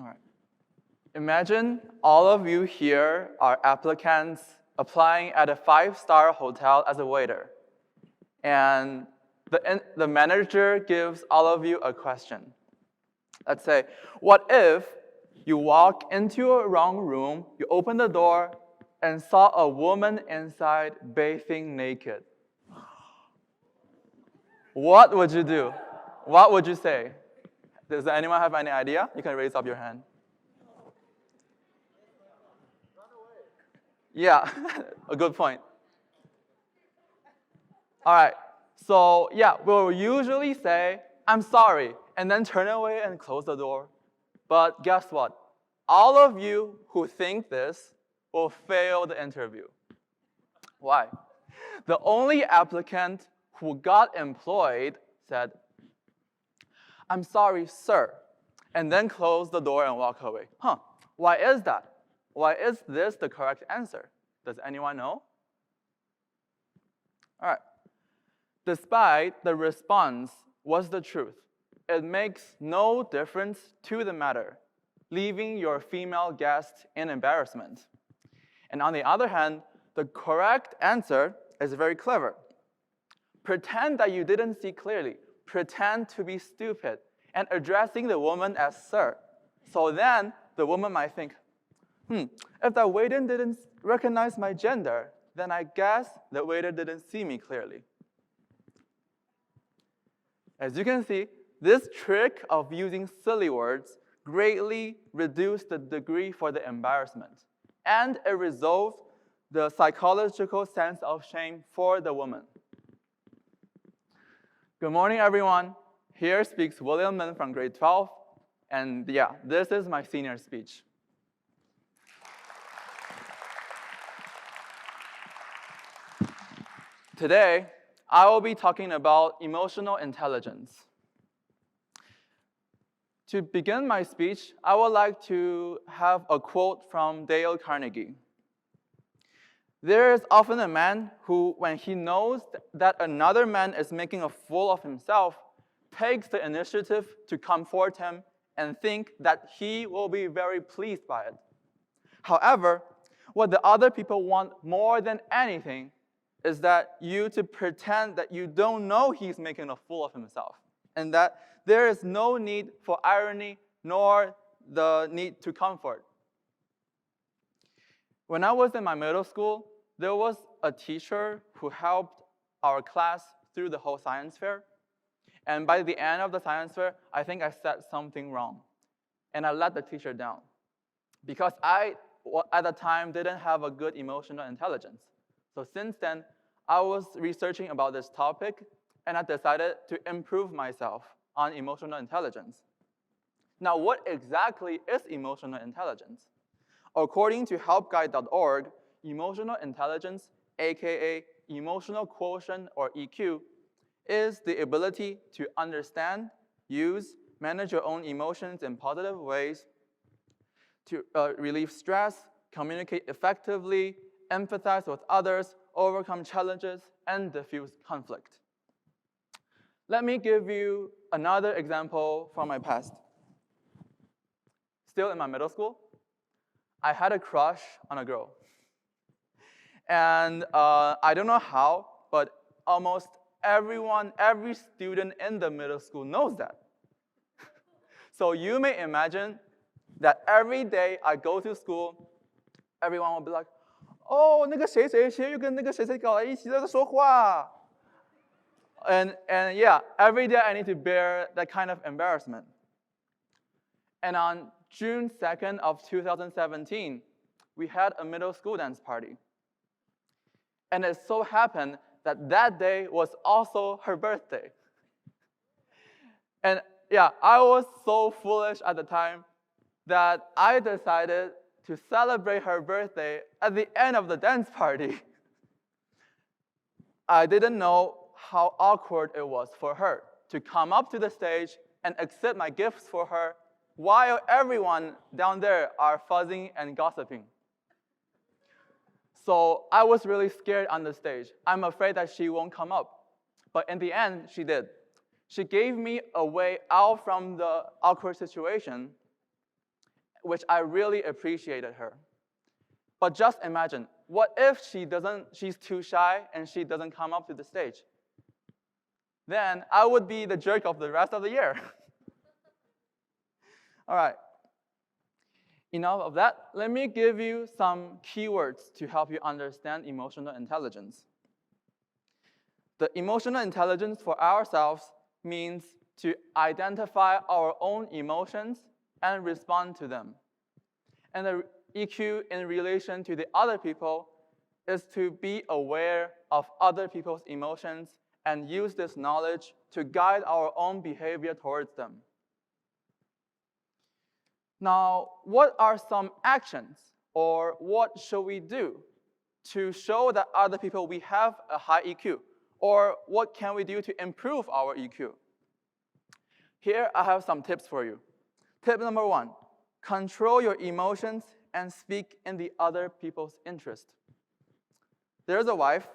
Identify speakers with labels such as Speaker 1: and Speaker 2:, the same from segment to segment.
Speaker 1: All right. Imagine all of you here are applicants applying at a 5-star hotel as a waiter. And the manager gives all of you a question. Let's say, what if you walk into a wrong room, you open the door, and saw a woman inside bathing naked? What would you do? What would you say? Does anyone have any idea? You can raise up your hand. Yeah, a good point. All right, so yeah, we'll usually say, I'm sorry, and then turn away and close the door. But guess what? All of you who think this will fail the interview. Why? The only applicant who got employed said, I'm sorry, sir, and then closed the door and walked away. Why is that? Why is this the correct answer? Does anyone know? All right. Despite the response was the truth, it makes no difference to the matter, leaving your female guest in embarrassment. And on the other hand, the correct answer is very clever. Pretend that you didn't see clearly. Pretend to be stupid and addressing the woman as sir. So then the woman might think, if that waiter didn't recognize my gender, then I guess the waiter didn't see me clearly. As you can see, this trick of using silly words greatly reduced the degree for the embarrassment, and it resolved the psychological sense of shame for the woman. Good morning, everyone. Here speaks William Min from grade 12, and yeah, this is my senior speech. Today, I will be talking about emotional intelligence. To begin my speech, I would like to have a quote from Dale Carnegie. There is often a man who, when he knows that another man is making a fool of himself, takes the initiative to comfort him and think that he will be very pleased by it. However, what the other people want more than anything is that you to pretend that you don't know he's making a fool of himself, and that there is no need for irony nor the need to comfort. When I was in my middle school, there was a teacher who helped our class through the whole science fair. And by the end of the science fair, I think I said something wrong. And I let the teacher down. Because I, at the time, didn't have a good emotional intelligence. So since then, I was researching about this topic, and I decided to improve myself on emotional intelligence. Now, what exactly is emotional intelligence? According to helpguide.org, emotional intelligence, aka emotional quotient or EQ, is the ability to understand, use, manage your own emotions in positive ways, to relieve stress, communicate effectively, empathize with others, overcome challenges, and diffuse conflict. Let me give you another example from my past. Still in my middle school, I had a crush on a girl. And I don't know how, but almost everyone, every student in the middle school knows that. So you may imagine that every day I go to school, everyone will be like, oh, 那个谁谁谁又跟那个谁谁搞在一起在说话. And yeah, every day I need to bear that kind of embarrassment. And on June 2nd of 2017, we had a middle school dance party. And it so happened that that day was also her birthday. And yeah, I was so foolish at the time that I decided to celebrate her birthday at the end of the dance party. I didn't know how awkward it was for her to come up to the stage and accept my gifts for her while everyone down there are fuzzing and gossiping. So I was really scared on the stage. I'm afraid that she won't come up. But in the end, she did. She gave me a way out from the awkward situation. which I really appreciated her. But just imagine, what if she's too shy and she doesn't come up to the stage? Then I would be the jerk of the rest of the year. All right. Enough of that. Let me give you some keywords to help you understand emotional intelligence. The emotional intelligence for ourselves means to identify our own emotions and respond to them. And the EQ in relation to the other people is to be aware of other people's emotions and use this knowledge to guide our own behavior towards them. Now, what are some actions, or what should we do to show that other people we have a high EQ? Or what can we do to improve our EQ? Here, I have some tips for you. Tip number 1, control your emotions and speak in the other people's interest. There's a wife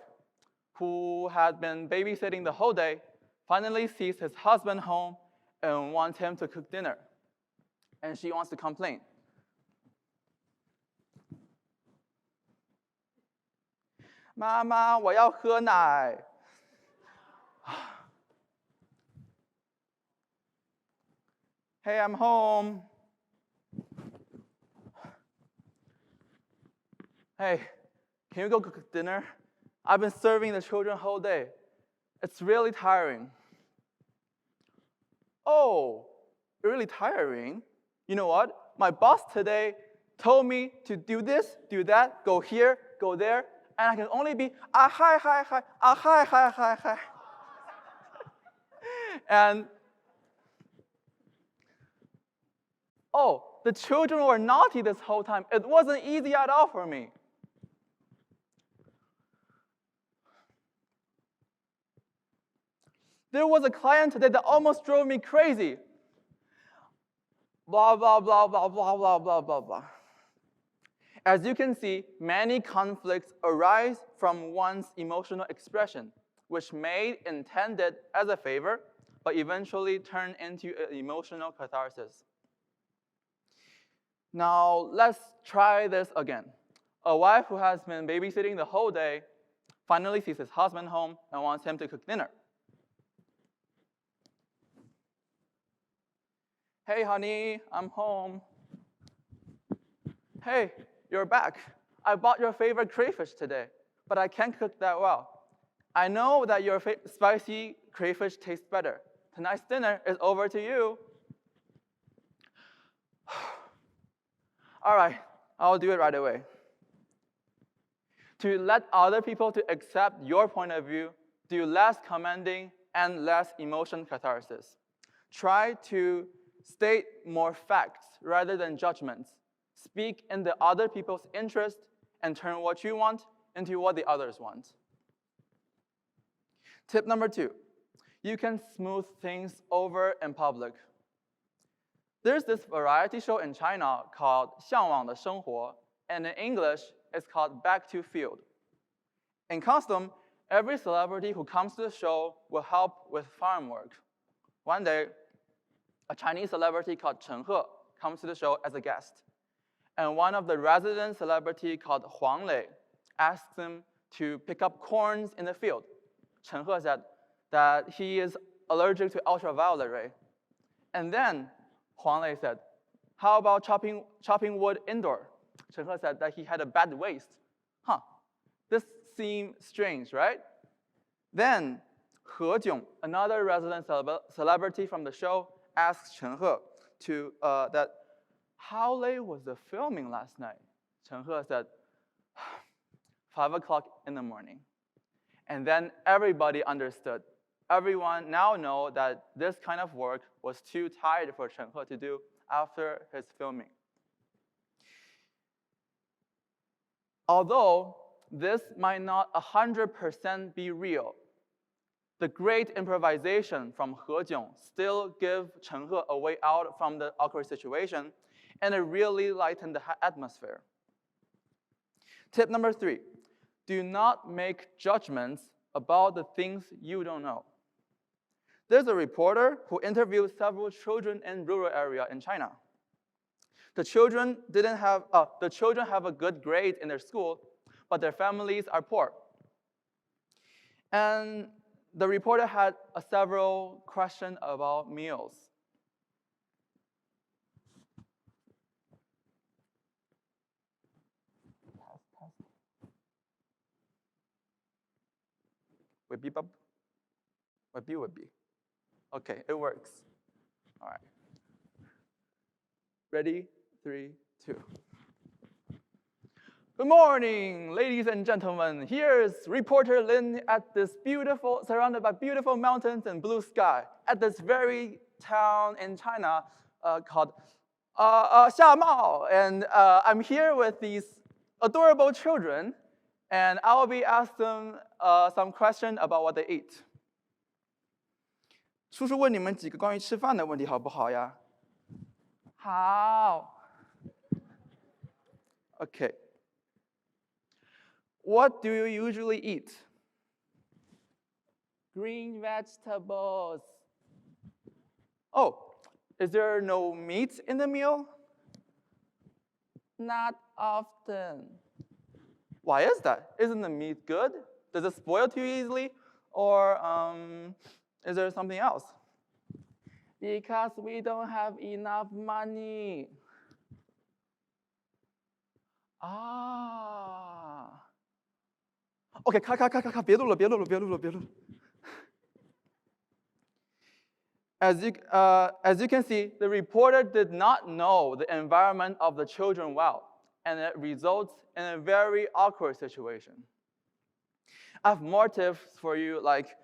Speaker 1: who had been babysitting the whole day, finally sees his husband home and wants him to cook dinner. And she wants to complain. Mama, 我要喝奶. Hey, I'm home. Hey, can you go cook dinner? I've been serving the children the whole day. It's really tiring. Oh, really tiring? You know what? My boss today told me to do this, do that, go here, go there, and I can only be, hi, hi, hi, hi, hi, hi, hi. And, oh, the children were naughty this whole time. It wasn't easy at all for me. There was a client today that almost drove me crazy. Blah, blah, blah, blah, blah, blah, blah, blah, blah. As you can see, many conflicts arise from one's emotional expression, which may intended as a favor, but eventually turn into an emotional catharsis. Now, let's try this again. A wife who has been babysitting the whole day finally sees his husband home and wants him to cook dinner. Hey, honey, I'm home. Hey, you're back. I bought your favorite crayfish today, but I can't cook that well. I know that your spicy crayfish tastes better. Tonight's dinner is over to you. All right, I'll do it right away. To let other people to accept your point of view, do less commending and less emotion catharsis. Try to state more facts rather than judgments. Speak in the other people's interest and turn what you want into what the others want. Tip number 2, you can smooth things over in public. There's this variety show in China called 向往的生活, and in English, it's called Back to Field. In custom, every celebrity who comes to the show will help with farm work. One day, a Chinese celebrity called Chen He comes to the show as a guest. And one of the resident celebrity called Huang Lei asks him to pick up corns in the field. Chen He said that he is allergic to ultraviolet ray. And then Huang Lei said, how about chopping wood indoor? Chen He said that he had a bad waist. This seems strange, right? Then He Jiong, another resident celebrity from the show, asked Chen He that how late was the filming last night? Chen He said, 5 o'clock in the morning. And then everybody understood. Everyone now know that this kind of work was too tired for Chen He to do after his filming. Although this might not 100% be real, the great improvisation from He Jiong still give Chen He a way out from the awkward situation, and it really lightened the atmosphere. Tip number 3, do not make judgments about the things you don't know. There's a reporter who interviewed several children in rural area in China. The children have a good grade in their school, but their families are poor. And the reporter had several questions about meals. Okay, it works. All right. Ready? 3, 2. Good morning, ladies and gentlemen. Here's reporter Lin surrounded by beautiful mountains and blue sky, at this very town in China called Xiamao. And I'm here with these adorable children, and I will be asking them some questions about what they eat. 叔叔问你们几个关于吃饭的问题，好不好呀？好。Okay. What do you usually eat? Green vegetables. Oh, is there no meat in the meal? Not often. Why is that? Isn't the meat good? Does it spoil too easily? Or is there something else? Because we don't have enough money. Okay, 咔，别录了。As you can see, the reporter did not know the environment of the children well, and it results in a very awkward situation. I have more tips for you, like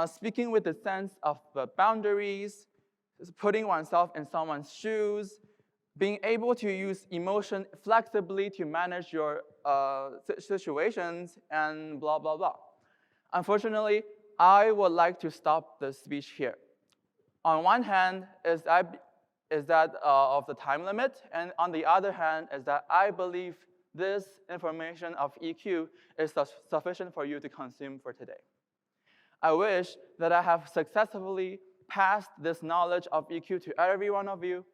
Speaker 1: speaking with a sense of the boundaries, putting oneself in someone's shoes, being able to use emotion flexibly to manage your situations, and blah, blah, blah. Unfortunately, I would like to stop the speech here. On one hand is that of the time limit, and on the other hand is that I believe this information of EQ is sufficient for you to consume for today. I wish that I have successfully passed this knowledge of EQ to every one of you,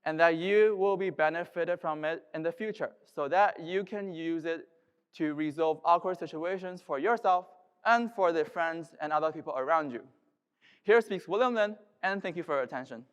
Speaker 1: and that you will be benefited from it in the future, so that you can use it to resolve awkward situations for yourself and for the friends and other people around you. Here speaks William Lin, and thank you for your attention.